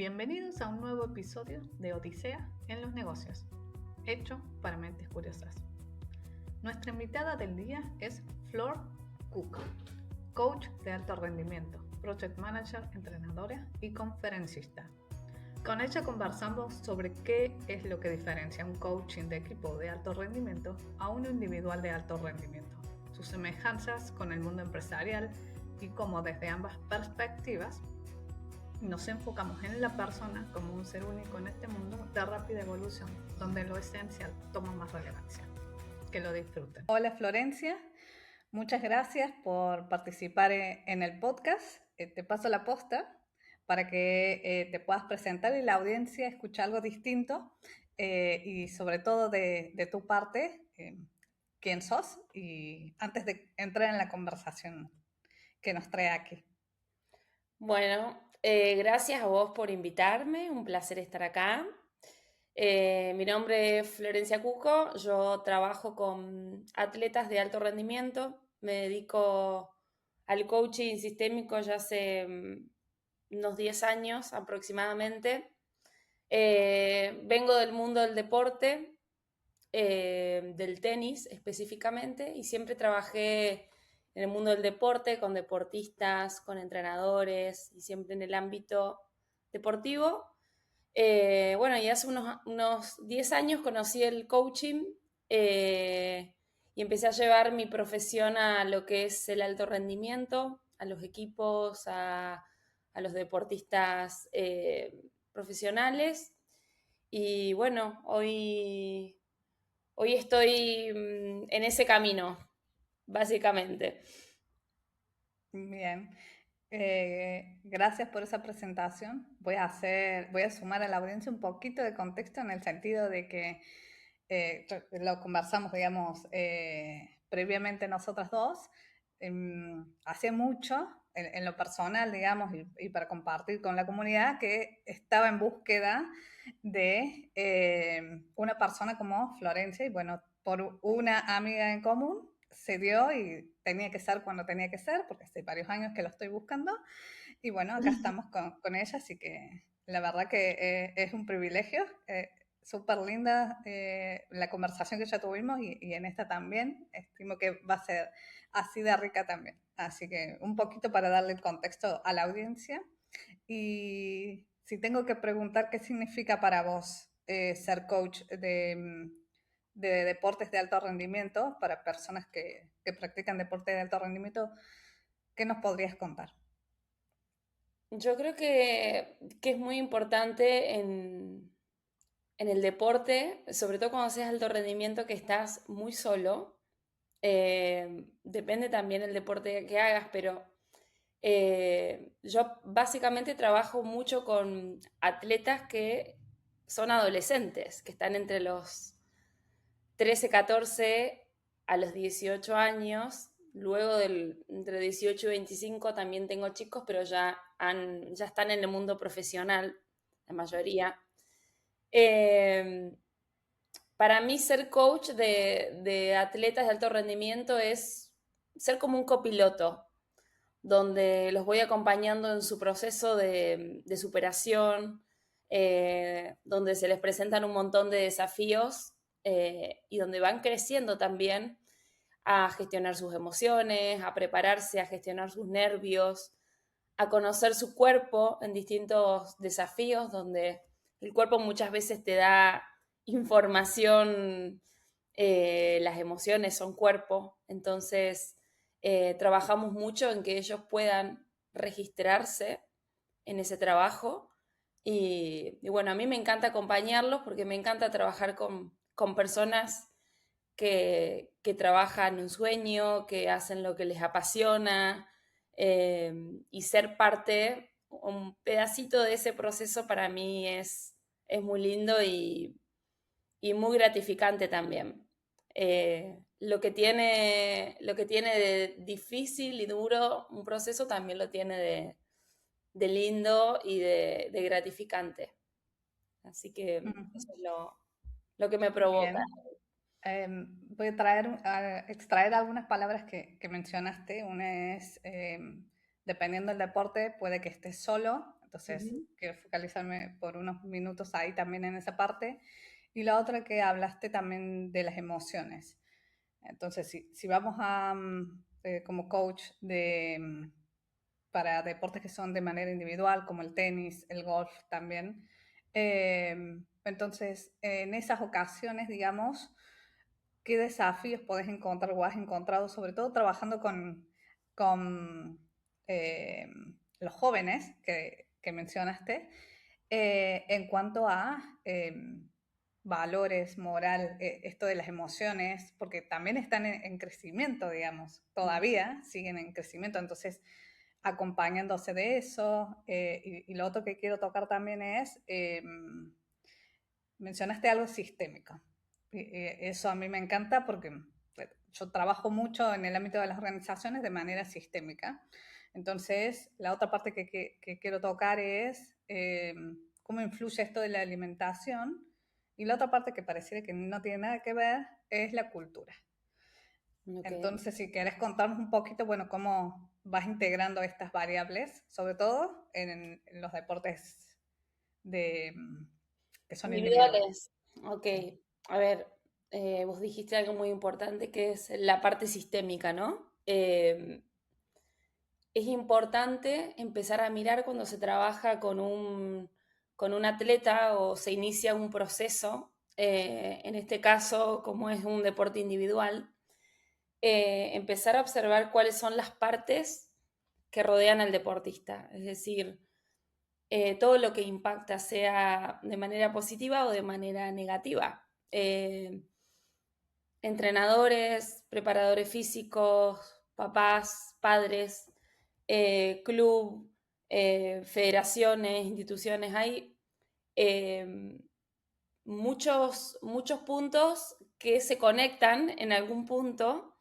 Bienvenidos a un nuevo episodio de Odisea en los negocios, hecho para mentes curiosas. Nuestra invitada del día es Flor Cook, coach de alto rendimiento, project manager, entrenadora y conferencista. Con ella conversamos sobre qué es lo que diferencia un coaching de equipo de alto rendimiento a uno individual de alto rendimiento, sus semejanzas con el mundo empresarial y cómo desde ambas perspectivas nos enfocamos en la persona como un ser único en este mundo de rápida evolución, donde lo esencial toma más relevancia. Que lo disfruten. Hola Florencia, muchas gracias por participar en el podcast. Te paso la posta para que te puedas presentar y la audiencia escuche algo distinto y sobre todo de tu parte, quién sos, y antes de entrar en la conversación que nos trae aquí. Bueno, gracias a vos por invitarme, un placer estar acá. Mi nombre es Florencia Cuco, yo trabajo con atletas de alto rendimiento, me dedico al coaching sistémico ya hace unos 10 años aproximadamente. Vengo del mundo del deporte, del tenis específicamente, y siempre trabajé en el mundo del deporte, con deportistas, con entrenadores y siempre en el ámbito deportivo. Bueno, y hace unos 10 años conocí el coaching y empecé a llevar mi profesión a lo que es el alto rendimiento, a los equipos, a los deportistas profesionales. Y bueno, hoy estoy en ese camino, básicamente. Bien, gracias por esa presentación. Voy a sumar a la audiencia un poquito de contexto en el sentido de que lo conversamos, digamos, previamente nosotras dos. Hace mucho, en lo personal, digamos, y para compartir con la comunidad, que estaba en búsqueda de una persona como Florencia, y bueno, por una amiga en común se dio y tenía que ser cuando tenía que ser, porque hace varios años que lo estoy buscando, y bueno, acá estamos con ella, así que la verdad que es un privilegio, súper linda la conversación que ya tuvimos y en esta también, estimo que va a ser así de rica también, así que un poquito para darle el contexto a la audiencia. Y si tengo que preguntar qué significa para vos ser coach de deportes de alto rendimiento para personas que practican deporte de alto rendimiento, ¿qué nos podrías contar? Yo creo que es muy importante en el deporte, sobre todo cuando seas alto rendimiento, que estás muy solo. Depende también el deporte que hagas, pero yo básicamente trabajo mucho con atletas que son adolescentes, que están entre los 13, 14 a los 18 años. Luego entre 18 y 25 también tengo chicos, pero ya están en el mundo profesional, la mayoría. Eh, para mí ser coach de atletas de alto rendimiento es ser como un copiloto, donde los voy acompañando en su proceso de superación, donde se les presentan un montón de desafíos y donde van creciendo también a gestionar sus emociones, a prepararse, a gestionar sus nervios, a conocer su cuerpo en distintos desafíos, donde el cuerpo muchas veces te da información, las emociones son cuerpo, entonces trabajamos mucho en que ellos puedan registrarse en ese trabajo y bueno, a mí me encanta acompañarlos porque me encanta trabajar con personas que trabajan un sueño, que hacen lo que les apasiona y ser parte, un pedacito de ese proceso para mí es muy lindo y muy gratificante también. Lo que tiene de difícil y duro un proceso también lo tiene de lindo y de gratificante. Así que Uh-huh. eso es lo que me provoca. Bien. Voy a extraer algunas palabras que mencionaste. Una es, dependiendo del deporte, puede que estés solo, Entonces, Ujú. quiero focalizarme por unos minutos ahí también en esa parte. Y la otra que hablaste también de las emociones. Entonces, si vamos a, como coach para deportes que son de manera individual, como el tenis, el golf también, entonces, en esas ocasiones, digamos, ¿qué desafíos podés encontrar o has encontrado, sobre todo trabajando con eh, los jóvenes que mencionaste, en cuanto a valores, moral, esto de las emociones, porque también están en crecimiento, digamos, todavía siguen en crecimiento, entonces acompañándose de eso. Y lo otro que quiero tocar también es, mencionaste algo sistémico. Eso a mí me encanta porque yo trabajo mucho en el ámbito de las organizaciones de manera sistémica. Entonces, la otra parte que quiero tocar es cómo influye esto de la alimentación. Y la otra parte que pareciera que no tiene nada que ver es la cultura. Ok. Entonces, si querés contarnos un poquito, bueno, cómo vas integrando estas variables, sobre todo en los deportes de, que son individuales. Individuales. Ok. Sí. A ver, vos dijiste algo muy importante que es la parte sistémica, ¿no? Es importante empezar a mirar cuando se trabaja con un atleta o se inicia un proceso, en este caso, como es un deporte individual, empezar a observar cuáles son las partes que rodean al deportista, es decir, todo lo que impacta, sea de manera positiva o de manera negativa. Entrenadores, preparadores físicos, papás, padres, club, federaciones, instituciones, hay eh, muchos puntos que se conectan en algún punto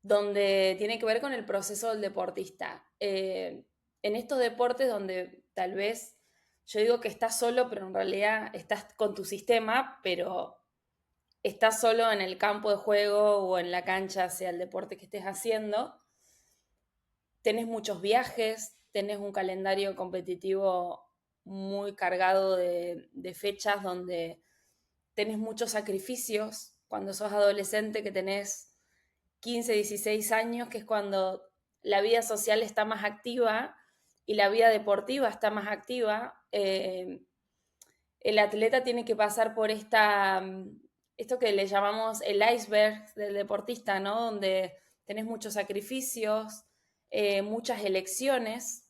donde tiene que ver con el proceso del deportista. En estos deportes donde tal vez yo digo que estás solo, pero en realidad estás con tu sistema, pero estás solo en el campo de juego o en la cancha, sea el deporte que estés haciendo, tenés muchos viajes, tenés un calendario competitivo muy cargado de fechas donde tenés muchos sacrificios. Cuando sos adolescente que tenés 15, 16 años, que es cuando la vida social está más activa y la vida deportiva está más activa, el atleta tiene que pasar por esto que le llamamos el iceberg del deportista, ¿no? Donde tenés muchos sacrificios, muchas elecciones,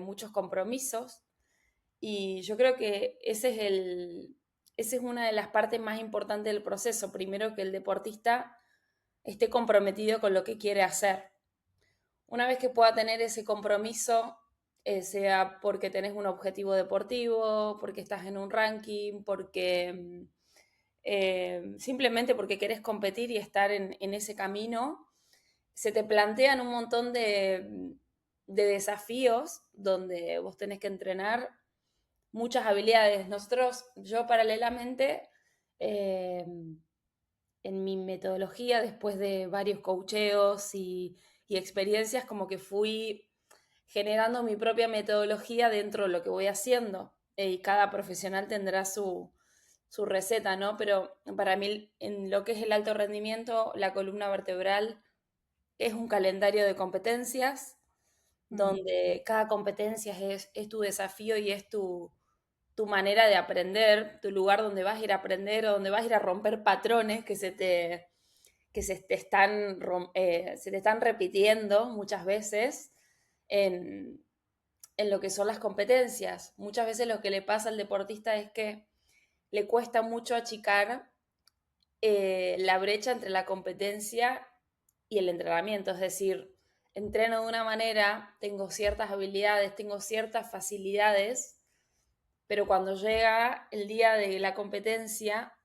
muchos compromisos. Y yo creo que ese es una de las partes más importantes del proceso. Primero, que el deportista esté comprometido con lo que quiere hacer. Una vez que pueda tener ese compromiso, sea porque tenés un objetivo deportivo, porque estás en un ranking, porque simplemente porque querés competir y estar en ese camino, se te plantean un montón de desafíos donde vos tenés que entrenar muchas habilidades. Yo paralelamente, eh, en mi metodología, después de varios coacheos y experiencias, como que fui generando mi propia metodología dentro de lo que voy haciendo. Y cada profesional tendrá su receta, ¿no? Pero para mí, en lo que es el alto rendimiento, la columna vertebral es un calendario de competencias Mm. donde cada competencia es tu desafío y es tu manera de aprender, tu lugar donde vas a ir a aprender o donde vas a ir a romper patrones que se te están repitiendo muchas veces en, en lo que son las competencias. Muchas veces lo que le pasa al deportista es que le cuesta mucho achicar la brecha entre la competencia y el entrenamiento. Es decir, entreno de una manera, tengo ciertas habilidades, tengo ciertas facilidades, pero cuando llega el día de la competencia,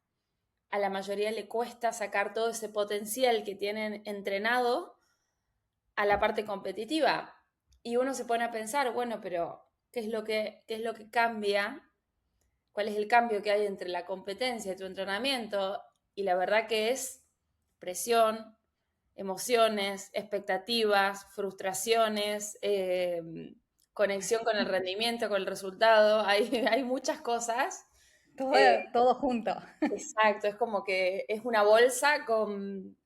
a la mayoría le cuesta sacar todo ese potencial que tienen entrenado a la parte competitiva. Y uno se pone a pensar, bueno, pero qué es lo que cambia? ¿Cuál es el cambio que hay entre la competencia y tu entrenamiento? Y la verdad que es presión, emociones, expectativas, frustraciones, conexión con el rendimiento, con el resultado, hay muchas cosas. Todo, Eh, todo junto. exacto, es como que es una bolsa con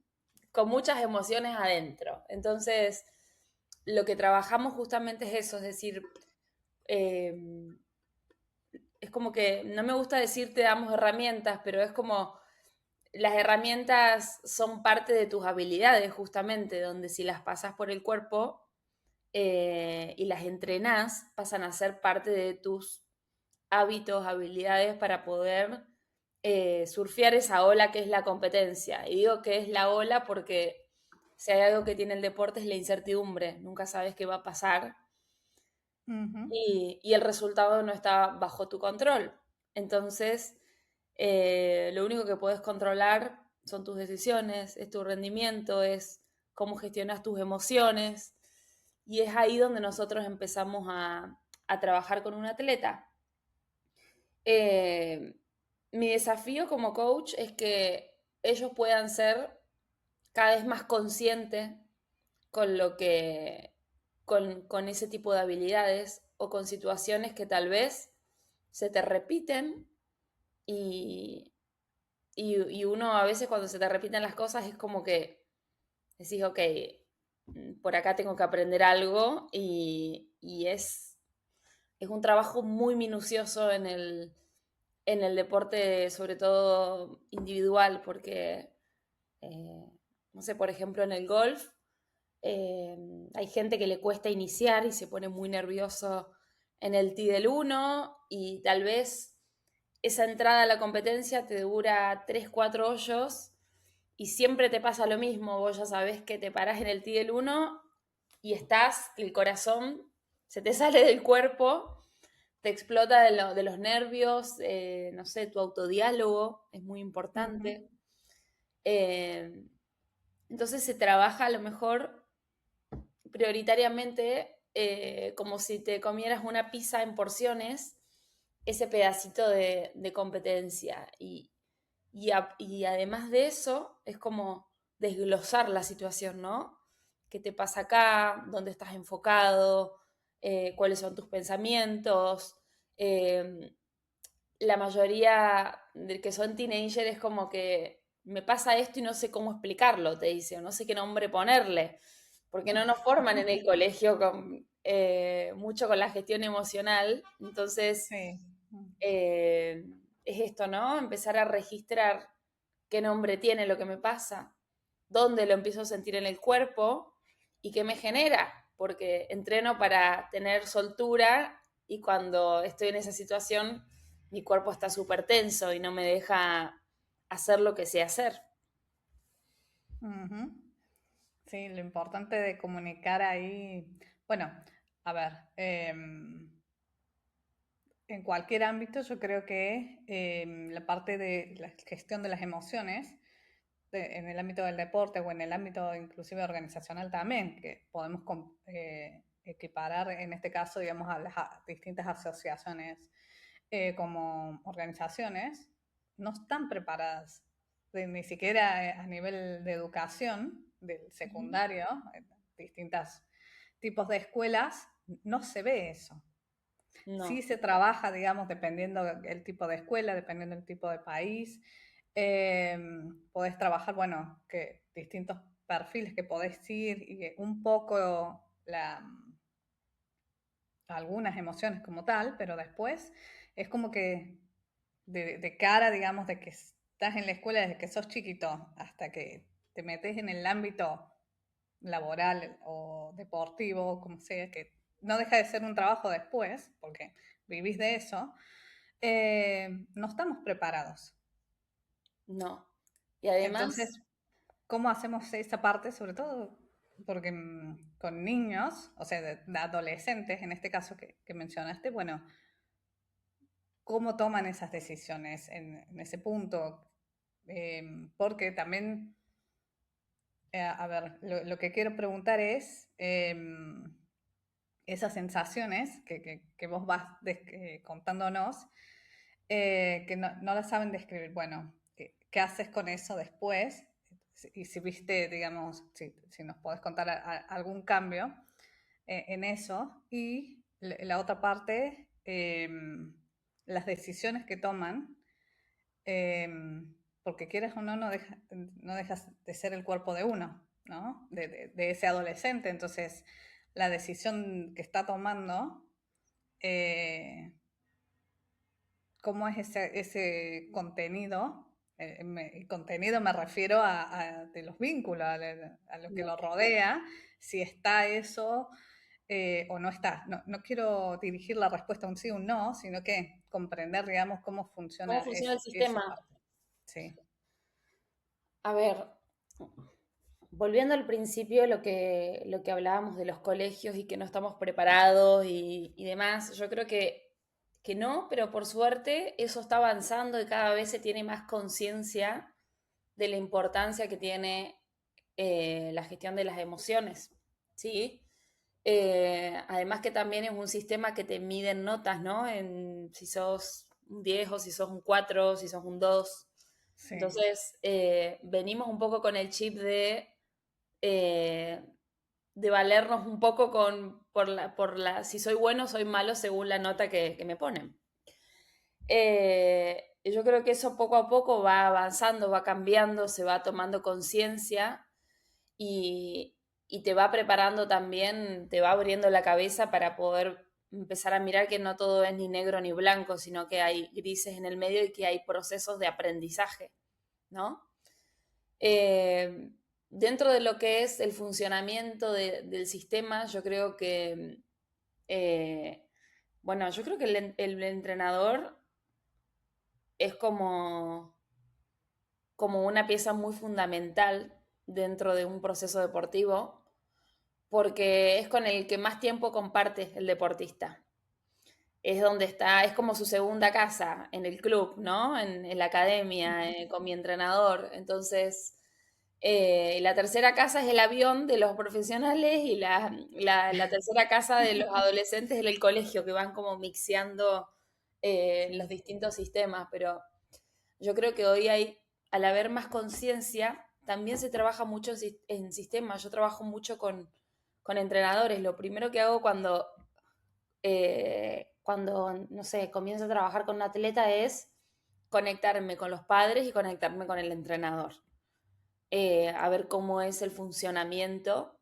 muchas emociones adentro. Entonces, lo que trabajamos justamente es eso, es decir, eh, es como que, no me gusta decir te damos herramientas, pero es como las herramientas son parte de tus habilidades, justamente, donde si las pasas por el cuerpo y las entrenás, pasan a ser parte de tus hábitos, habilidades para poder surfear esa ola que es la competencia. Y digo que es la ola porque si hay algo que tiene el deporte es la incertidumbre, nunca sabes qué va a pasar Ujú. y el resultado no está bajo tu control. Entonces, lo único que puedes controlar son tus decisiones, es tu rendimiento, es cómo gestionas tus emociones. Y es ahí donde nosotros empezamos a trabajar con un atleta. Eh, Mi desafío como coach es que ellos puedan ser cada vez más conscientes con lo que, con ese tipo de habilidades o con situaciones que tal vez se te repiten y, y uno a veces cuando se te repiten las cosas es como que decís, ok, por acá tengo que aprender algo y es un trabajo muy minucioso en el deporte, sobre todo individual, porque, eh, no sé, por ejemplo, en el golf, eh, hay gente que le cuesta iniciar y se pone muy nervioso en el tee del uno y tal vez esa entrada a la competencia te dura 3 4 hoyos y siempre te pasa lo mismo, vos ya sabés que te parás en el tee del uno y estás, el corazón se te sale del cuerpo, te explota de los nervios, no sé, tu autodiálogo es muy Ujú. importante. Eh, entonces se trabaja a lo mejor prioritariamente como si te comieras una pizza en porciones, ese pedacito de competencia. Y además de eso, es como desglosar la situación, ¿no? ¿Qué te pasa acá? ¿Dónde estás enfocado? ¿Cuáles son tus pensamientos? Eh, la mayoría de que son teenagers es como que me pasa esto y no sé cómo explicarlo, te dice, o no sé qué nombre ponerle, porque no nos forman en el colegio mucho con la gestión emocional. Entonces, Sí. eh, es esto, ¿no? Empezar a registrar qué nombre tiene lo que me pasa, dónde lo empiezo a sentir en el cuerpo y qué me genera, porque entreno para tener soltura y cuando estoy en esa situación mi cuerpo está súper tenso y no me deja hacer lo que sé hacer. Ujú. Sí, lo importante de comunicar ahí, bueno, a ver, en cualquier ámbito yo creo que la parte de la gestión de las emociones, en el ámbito del deporte o en el ámbito inclusive organizacional también, que podemos equiparar en este caso, digamos, a las distintas asociaciones como organizaciones, no están preparadas, ni siquiera a nivel de educación, del Ujú. secundario, en distintos tipos de escuelas, no se ve eso. Sí No, se trabaja, digamos, dependiendo del tipo de escuela, dependiendo del tipo de país. Podés trabajar, bueno, que distintos perfiles que podés ir y que un poco algunas emociones como tal, pero después es como que de cara, digamos, de que estás en la escuela desde que sos chiquito hasta que te metes en el ámbito laboral o deportivo, como sea, que no deja de ser un trabajo después, porque vivís de eso, no estamos preparados. no. Y además, Entonces, ¿cómo hacemos esa parte? Sobre todo porque con niños, o sea, de adolescentes, en este caso que mencionaste, bueno, ¿cómo toman esas decisiones en ese punto? Porque también a ver, lo que quiero preguntar es esas sensaciones que vos vas contándonos, que no las saben describir. Bueno, ¿qué haces con eso después? Y si viste, digamos, si nos podés contar algún cambio en eso. Y la otra parte, las decisiones que toman, porque quieras o no, no dejas de ser el cuerpo de uno, ¿no? De ese adolescente. Entonces, la decisión que está tomando, eh, cómo es ese contenido. Contenido me refiero de los vínculos, a lo que lo rodea, si está eso o no está. No, no quiero dirigir la respuesta a un sí o un no, sino que comprender, digamos, cómo ¿Cómo funciona funciona el esa sistema? parte. Sí. A ver, volviendo al principio, lo que hablábamos de los colegios y que no estamos preparados y demás, yo creo que no, pero por suerte eso está avanzando y cada vez se tiene más conciencia de la importancia que tiene la gestión de las emociones, ¿sí? Además que también es un sistema que te mide en notas, ¿no? En si sos un 10 o si sos un 4, si sos un 2. Sí. Entonces, venimos un poco con el chip eh, de valernos un poco si soy bueno o soy malo según la nota que me ponen. Yo creo que eso poco a poco va avanzando, va cambiando, se va tomando conciencia y, y te va preparando también, te va abriendo la cabeza para poder empezar a mirar que no todo es ni negro ni blanco, sino que hay grises en el medio y que hay procesos de aprendizaje, ¿no? Eh, Dentro de lo que es el funcionamiento del sistema, yo creo que, bueno, yo creo que el entrenador es como una pieza muy fundamental dentro de un proceso deportivo, porque es con el que más tiempo comparte el deportista. Es donde está, es como su segunda casa en el club, ¿no? En la academia, con mi entrenador. Entonces, la tercera casa es el avión de los profesionales y la tercera casa de los adolescentes es el colegio, que van como mixeando los distintos sistemas. Pero yo creo que hoy hay, al haber más conciencia, también se trabaja mucho en sistemas. Yo trabajo mucho con entrenadores. Lo primero que hago cuando, no sé, comienzo a trabajar con un atleta es conectarme con los padres y conectarme con el entrenador. A ver cómo es el funcionamiento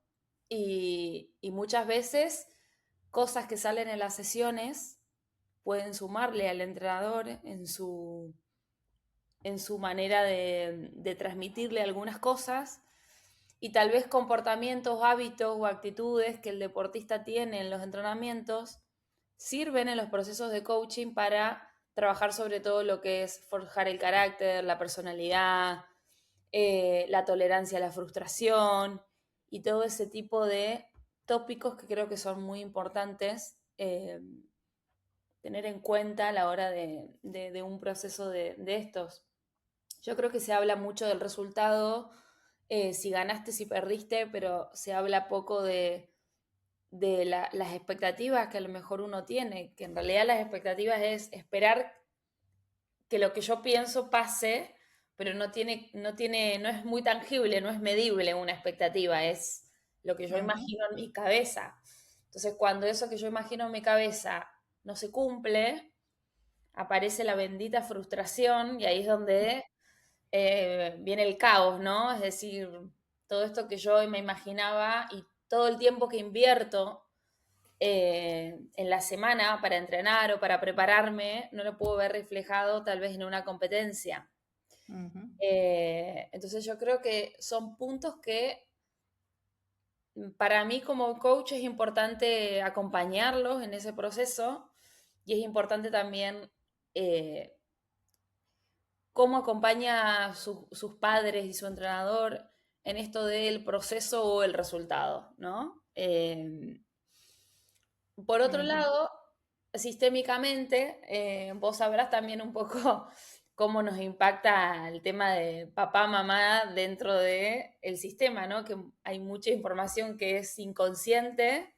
y muchas veces cosas que salen en las sesiones pueden sumarle al entrenador en su manera de transmitirle algunas cosas y tal vez comportamientos, hábitos o actitudes que el deportista tiene en los entrenamientos sirven en los procesos de coaching para trabajar sobre todo lo que es forjar el carácter, la personalidad, la tolerancia a la frustración y todo ese tipo de tópicos que creo que son muy importantes tener en cuenta a la hora de un proceso de estos. Yo creo que se habla mucho del resultado, si ganaste, si perdiste, pero se habla poco de las expectativas que a lo mejor uno tiene, que en realidad las expectativas es esperar que lo que yo pienso pase, pero no es muy tangible, no es medible una expectativa, es lo que yo Ujú. imagino en mi cabeza. Entonces, cuando eso que yo imagino en mi cabeza no se cumple, aparece la bendita frustración y ahí es donde viene el caos, ¿no? Es decir, todo esto que yo me imaginaba y todo el tiempo que invierto en la semana para entrenar o para prepararme, no lo puedo ver reflejado tal vez en una competencia. Ujú. Entonces yo creo que son puntos que para mí como coach es importante acompañarlos en ese proceso y es importante también eh, cómo acompaña a sus padres y su entrenador en esto del proceso o el resultado, ¿no? Por otro Ujú. lado, sistémicamente, vos sabrás también un poco cómo nos impacta el tema de papá, mamá dentro del sistema, ¿no? Que hay mucha información que es inconsciente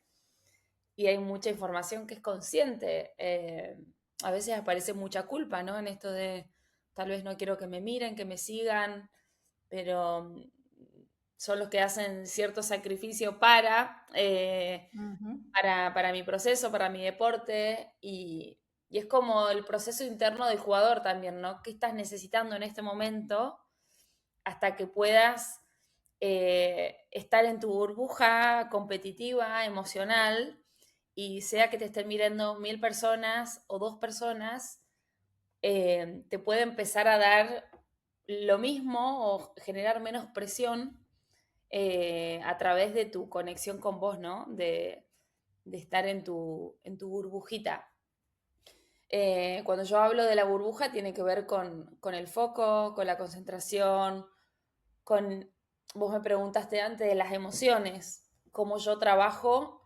y hay mucha información que es consciente. A veces aparece mucha culpa, ¿no? En esto de tal vez no quiero que me miren, que me sigan, pero son los que hacen cierto sacrificio para mi proceso, para mi deporte, y es como el proceso interno del jugador también, ¿no? ¿Qué estás necesitando en este momento hasta que puedas estar en tu burbuja competitiva, emocional, y sea que te estén mirando 1000 personas o 2 personas, te puede empezar a dar lo mismo o generar menos presión a través de tu conexión con vos, ¿no? De estar en tu burbujita. Cuando yo hablo de la burbuja tiene que ver con el foco, con la concentración, con, vos me preguntaste antes de las emociones, cómo yo trabajo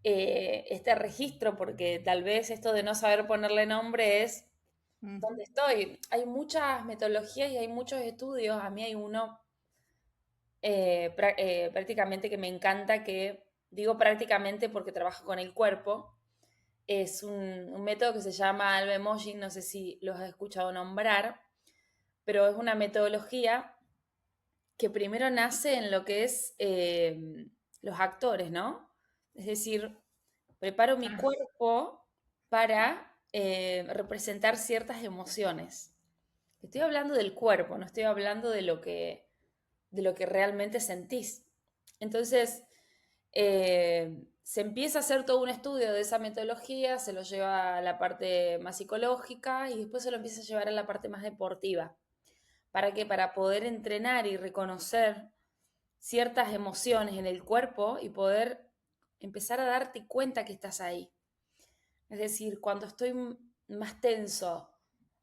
este registro, porque tal vez esto de no saber ponerle nombre es dónde estoy. Hay muchas metodologías y hay muchos estudios, a mí hay uno prácticamente que me encanta, que digo prácticamente porque trabajo con el cuerpo. Es un método que se llama Alba Emoji, no sé si los has escuchado nombrar, pero es una metodología que primero nace en lo que es los actores, ¿no? Es decir, preparo mi cuerpo para representar ciertas emociones. Estoy hablando del cuerpo, no estoy hablando de lo que realmente sentís. Entonces, se empieza a hacer todo un estudio de esa metodología, se lo lleva a la parte más psicológica y después se lo empieza a llevar a la parte más deportiva. ¿Para qué? Para poder entrenar y reconocer ciertas emociones en el cuerpo y poder empezar a darte cuenta que estás ahí. Es decir, cuando estoy más tenso,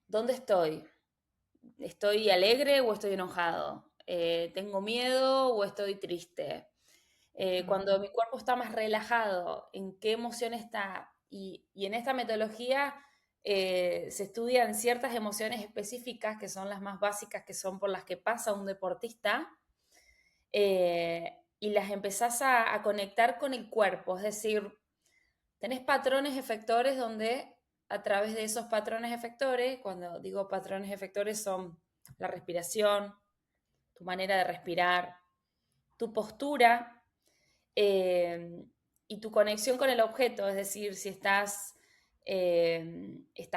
¿dónde estoy? ¿Estoy alegre o estoy enojado? ¿Tengo miedo o estoy triste? Cuando mi cuerpo está más relajado, ¿en qué emoción está? Y en esta metodología se estudian ciertas emociones específicas, que son las más básicas, que son por las que pasa un deportista, y las empezás a conectar con el cuerpo. Es decir, tenés patrones efectores donde a través de esos patrones efectores, cuando digo patrones efectores son la respiración, tu manera de respirar, tu postura, eh, y tu conexión con el objeto, es decir, si estás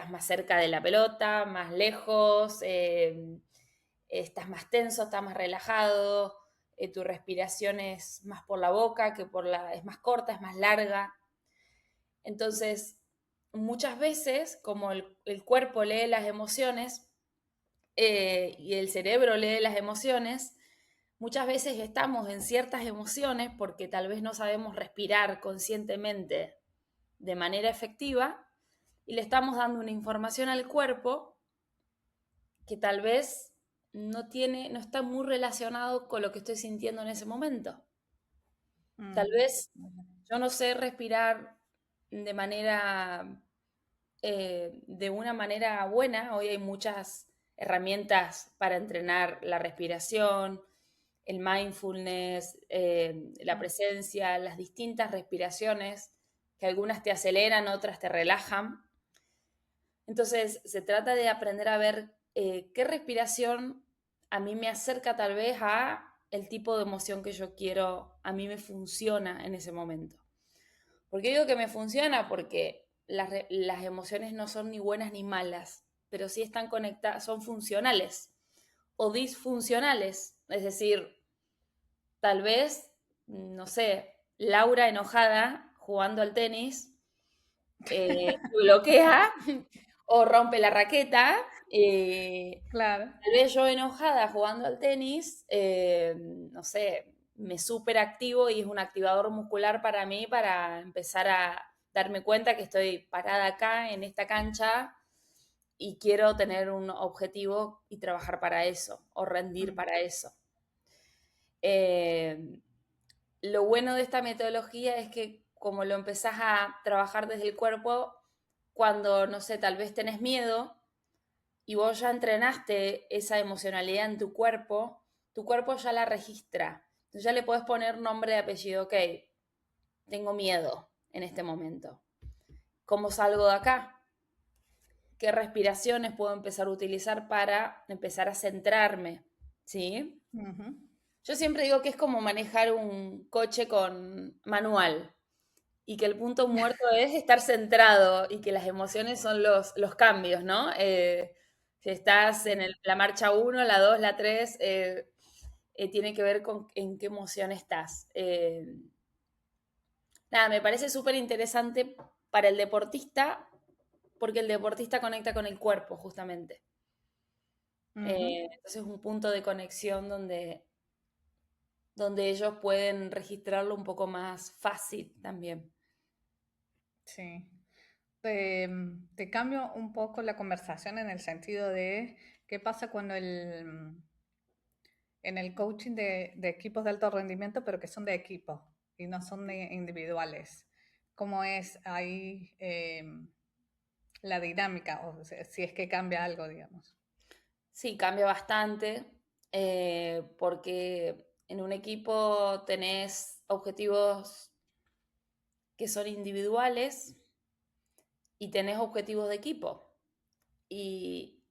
más cerca de la pelota, más lejos, estás más tenso, estás más relajado, tu respiración es más por la boca es más corta, es más larga. Entonces, muchas veces, como el cuerpo lee las emociones y el cerebro lee las emociones, muchas veces estamos en ciertas emociones porque tal vez no sabemos respirar conscientemente de manera efectiva y le estamos dando una información al cuerpo que tal vez no está muy relacionado con lo que estoy sintiendo en ese momento. Tal vez yo no sé respirar de de una manera buena. Hoy hay muchas herramientas para entrenar la respiración, el mindfulness, la presencia, las distintas respiraciones, que algunas te aceleran, otras te relajan. Entonces, se trata de aprender a ver qué respiración a mí me acerca tal vez a el tipo de emoción que yo quiero, a mí me funciona en ese momento. ¿Por qué digo que me funciona? Porque las emociones no son ni buenas ni malas, pero sí están conectadas, son funcionales o disfuncionales. Es decir, tal vez, no sé, Laura enojada jugando al tenis bloquea o rompe la raqueta. Claro. Tal vez yo enojada jugando al tenis, no sé, me súper activo y es un activador muscular para mí para empezar a darme cuenta que estoy parada acá en esta cancha y quiero tener un objetivo y trabajar para eso o rendir para eso. Eh, lo bueno de esta metodología es que como lo empezás a trabajar desde el cuerpo, cuando, no sé, tal vez tenés miedo y vos ya entrenaste esa emocionalidad en tu cuerpo ya la registra. Entonces ya le podés poner nombre y apellido, ok, tengo miedo en este momento. ¿Cómo salgo de acá? ¿Qué respiraciones puedo empezar a utilizar para empezar a centrarme? ¿Sí? Yo siempre digo que es como manejar un coche con manual y que el punto muerto es estar centrado y que las emociones son los cambios, ¿no? Si estás en Sí. la marcha uno, la 2, la 3, tiene que ver con en qué emoción estás. Nada, me parece súper interesante para el deportista porque el deportista conecta con el cuerpo, justamente. Ujú. Entonces es un punto de conexión donde ellos pueden registrarlo un poco más fácil también. Sí. Te cambio un poco la conversación en el sentido de qué pasa cuando en el coaching de equipos de alto rendimiento, pero que son de equipo y no son de individuales. ¿Cómo es ahí la dinámica? O sea, si es que cambia algo, digamos. Sí, cambia bastante porque en un equipo tenés objetivos que son individuales y tenés objetivos de equipo. Y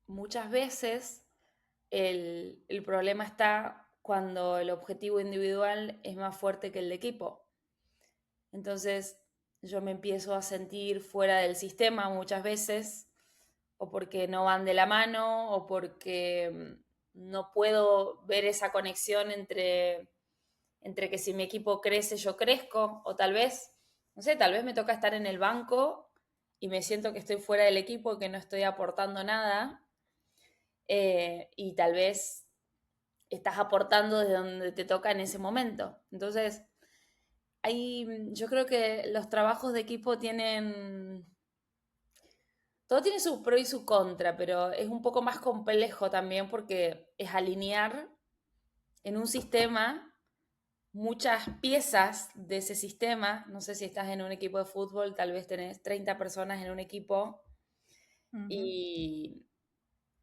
muchas veces el problema está cuando el objetivo individual es más fuerte que el de equipo. Entonces yo me empiezo a sentir fuera del sistema muchas veces, o porque no van de la mano, o porque no puedo ver esa conexión entre que si mi equipo crece, yo crezco, o tal vez, no sé, tal vez me toca estar en el banco y me siento que estoy fuera del equipo, que no estoy aportando nada, y tal vez estás aportando desde donde te toca en ese momento. Entonces, yo creo que los trabajos de equipo todo tiene su pro y su contra, pero es un poco más complejo también porque es alinear en un sistema muchas piezas de ese sistema. No sé si estás en un equipo de fútbol, tal vez tenés 30 personas en un equipo Ujú. y,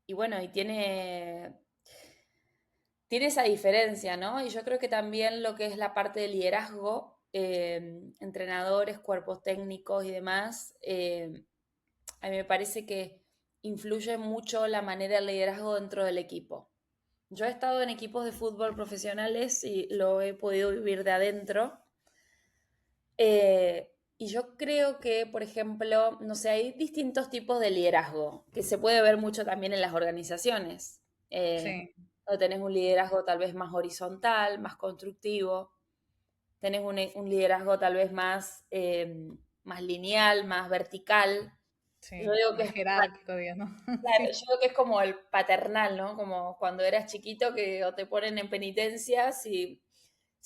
y bueno, tiene esa diferencia, ¿no? Y yo creo que también lo que es la parte de liderazgo, entrenadores, cuerpos técnicos y demás, a mí me parece que influye mucho la manera del liderazgo dentro del equipo. Yo he estado en equipos de fútbol profesionales y lo he podido vivir de adentro. Y yo creo que, por ejemplo, no sé, hay distintos tipos de liderazgo, que se puede ver mucho también en las organizaciones. Eh, Sí. donde tenés un liderazgo tal vez más horizontal, más constructivo, tenés un liderazgo tal vez más lineal, más vertical. Yo Sí, digo que más jerárquico, digamos. claro, yo Sí. creo que es como el paternal, ¿no? Como cuando eras chiquito que o te ponen en penitencia si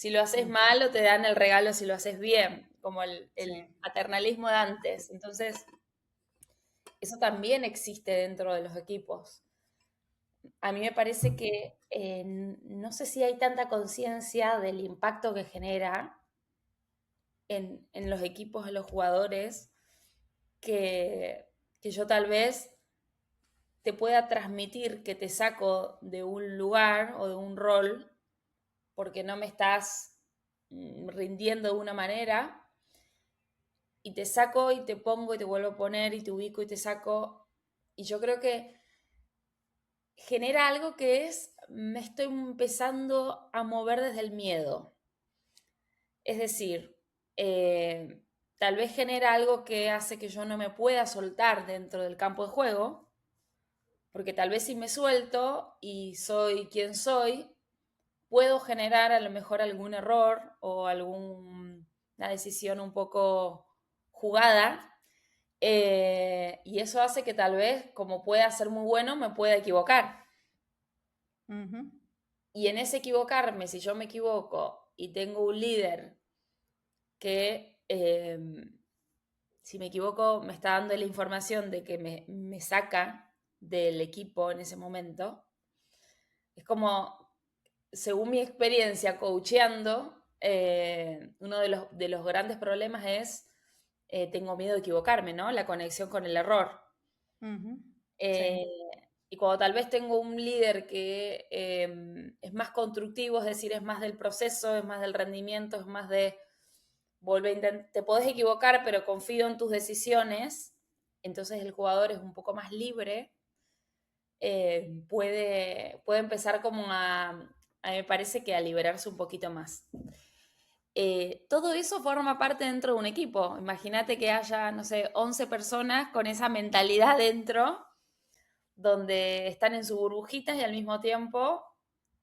lo haces Ujú. mal o te dan el regalo si lo haces bien, como el Sí. paternalismo de antes. Entonces, eso también existe dentro de los equipos. A mí me parece que no sé si hay tanta conciencia del impacto que genera en los equipos, en los jugadores, que, que yo tal vez te pueda transmitir que te saco de un lugar o de un rol porque no me estás rindiendo de una manera y te saco y te pongo y te vuelvo a poner y te ubico y te saco. Y yo creo que genera algo que es, me estoy empezando a mover desde el miedo. Es decir, tal vez genera algo que hace que yo no me pueda soltar dentro del campo de juego, porque tal vez si me suelto y soy quien soy, puedo generar a lo mejor algún error o alguna decisión un poco jugada. Y eso hace que tal vez, como pueda ser muy bueno, me pueda equivocar. Ujú. Y en ese equivocarme, si yo me equivoco y tengo un líder que, si me equivoco, me está dando la información de que me saca del equipo en ese momento, es como, según mi experiencia coacheando, uno de los grandes problemas es, tengo miedo de equivocarme, ¿no? La conexión con el error. Ujú. Eh, Sí. y cuando tal vez tengo un líder que es más constructivo, es decir, es más del proceso, es más del rendimiento, es más de volver a intentar, te podés equivocar, pero confío en tus decisiones, entonces el jugador es un poco más libre, puede empezar como a mí me parece que a liberarse un poquito más. Todo eso forma parte dentro de un equipo. Imagínate que haya, no sé, 11 personas con esa mentalidad dentro, donde están en sus burbujitas y al mismo tiempo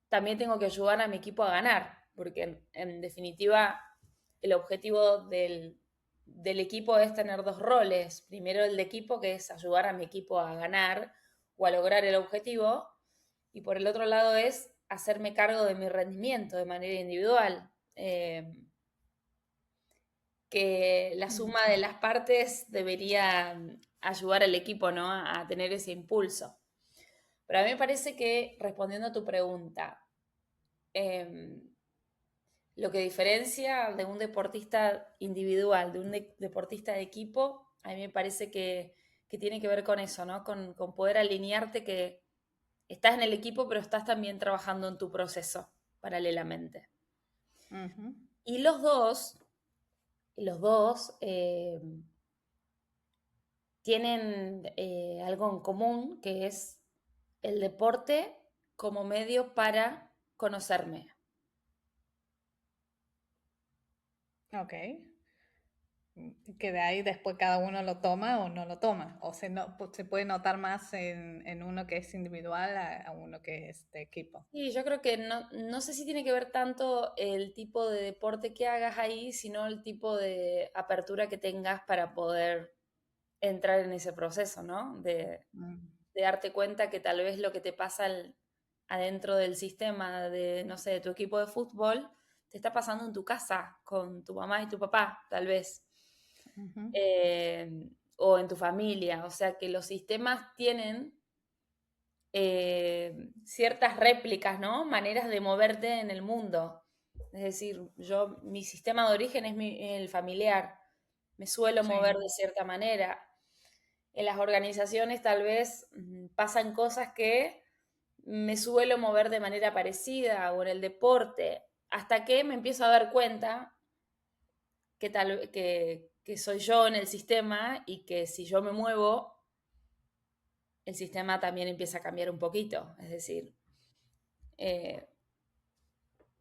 también tengo que ayudar a mi equipo a ganar, porque en definitiva el objetivo del equipo es tener dos roles. Primero el de equipo, que es ayudar a mi equipo a ganar o a lograr el objetivo, y por el otro lado es hacerme cargo de mi rendimiento de manera individual. Que la suma de las partes debería ayudar al equipo, ¿no? A tener ese impulso. Pero a mí me parece que, respondiendo a tu pregunta, eh, lo que diferencia de un deportista individual, de un deportista de equipo, a mí me parece que tiene que ver con eso, ¿no? Con poder alinearte que estás en el equipo, pero estás también trabajando en tu proceso paralelamente. Ujú. Y los dos tienen algo en común, que es el deporte como medio para conocerme. Ok. Que de ahí después cada uno lo toma o no lo toma. O se, no, se puede notar más en uno que es individual a uno que es de equipo. Sí, yo creo que no sé si tiene que ver tanto el tipo de deporte que hagas ahí, sino el tipo de apertura que tengas para poder entrar en ese proceso, ¿no? Mm. De darte cuenta que tal vez lo que te pasa adentro del sistema de, no sé, de tu equipo de fútbol, te está pasando en tu casa, con tu mamá y tu papá, tal vez, Ujú. o en tu familia. O sea que los sistemas tienen ciertas réplicas, ¿no? Maneras de moverte en el mundo. Es decir, mi sistema de origen es el familiar. Me suelo mover Sí. de cierta manera. En las organizaciones tal vez pasan cosas que me suelo mover de manera parecida, o en el deporte, hasta que me empiezo a dar cuenta que soy yo en el sistema, y que si yo me muevo, el sistema también empieza a cambiar un poquito. Es decir, eh,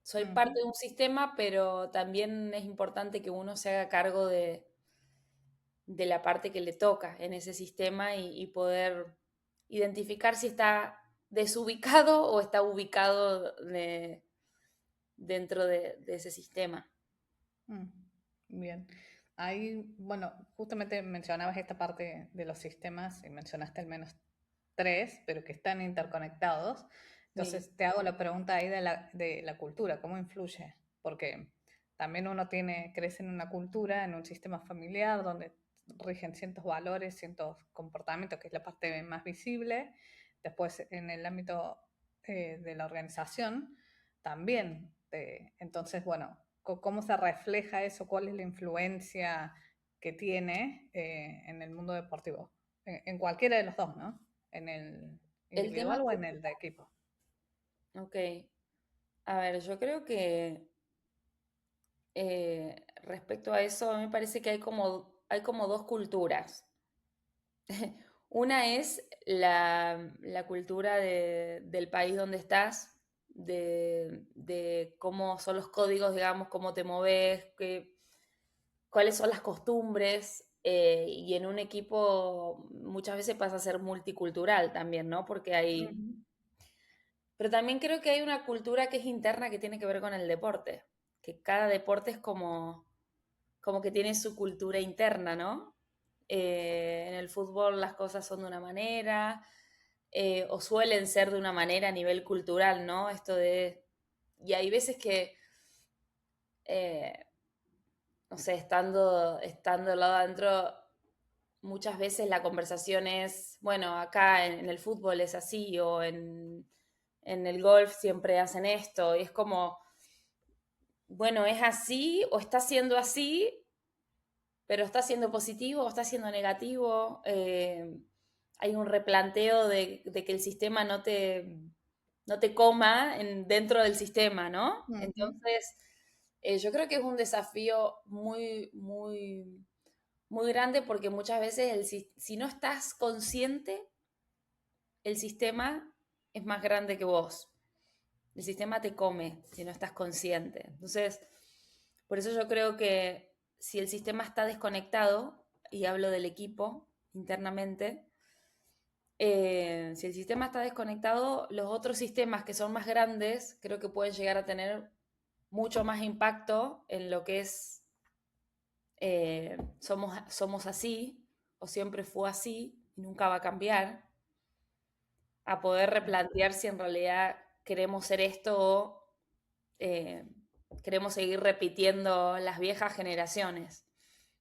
soy Ujú. parte de un sistema, pero también es importante que uno se haga cargo de la parte que le toca en ese sistema, y poder identificar si está desubicado o está ubicado dentro de ese sistema. Mm. Bien. Ahí, bueno, justamente mencionabas esta parte de los sistemas y mencionaste al menos tres, pero que están interconectados. Sí. Entonces te hago la pregunta ahí de la cultura, ¿cómo influye? Porque también uno crece en una cultura, en un sistema familiar donde rigen ciertos valores, ciertos comportamientos, que es la parte más visible. Después en el ámbito de la organización también. Entonces, bueno, ¿cómo se refleja eso? ¿Cuál es la influencia que tiene en el mundo deportivo? En cualquiera de los dos, ¿no? En el El tema individual o en el de equipo. Ok, a ver, yo creo que respecto a eso, a mí me parece que hay como dos culturas. Una es la cultura del país donde estás, de cómo son los códigos, digamos, cómo te moves, cuáles son las costumbres, y en un equipo muchas veces pasa a ser multicultural también, ¿no? Porque hay... Ujú. Pero también creo que hay una cultura que es interna, que tiene que ver con el deporte, que cada deporte es como que tiene su cultura interna, ¿no? En el fútbol las cosas son de una manera, o suelen ser de una manera a nivel cultural, ¿no? Y hay veces que, eh, no sé, estando al lado adentro, muchas veces la conversación es, bueno, acá en el fútbol es así, o en el golf siempre hacen esto, y es como, bueno, es así, o está siendo así, pero está siendo positivo o está siendo negativo. Hay un replanteo de que el sistema no te coma dentro del sistema, ¿no? Ujú. Entonces, yo creo que es un desafío muy, muy, muy grande, porque muchas veces si no estás consciente, el sistema es más grande que vos. el sistema te come si no estás consciente. Entonces, por eso yo creo que si el sistema está desconectado, y hablo del equipo internamente, si el sistema está desconectado, los otros sistemas que son más grandes creo que pueden llegar a tener mucho más impacto en lo que es somos así, o siempre fue así, y nunca va a cambiar, a poder replantear si en realidad queremos ser esto o queremos seguir repitiendo las viejas generaciones.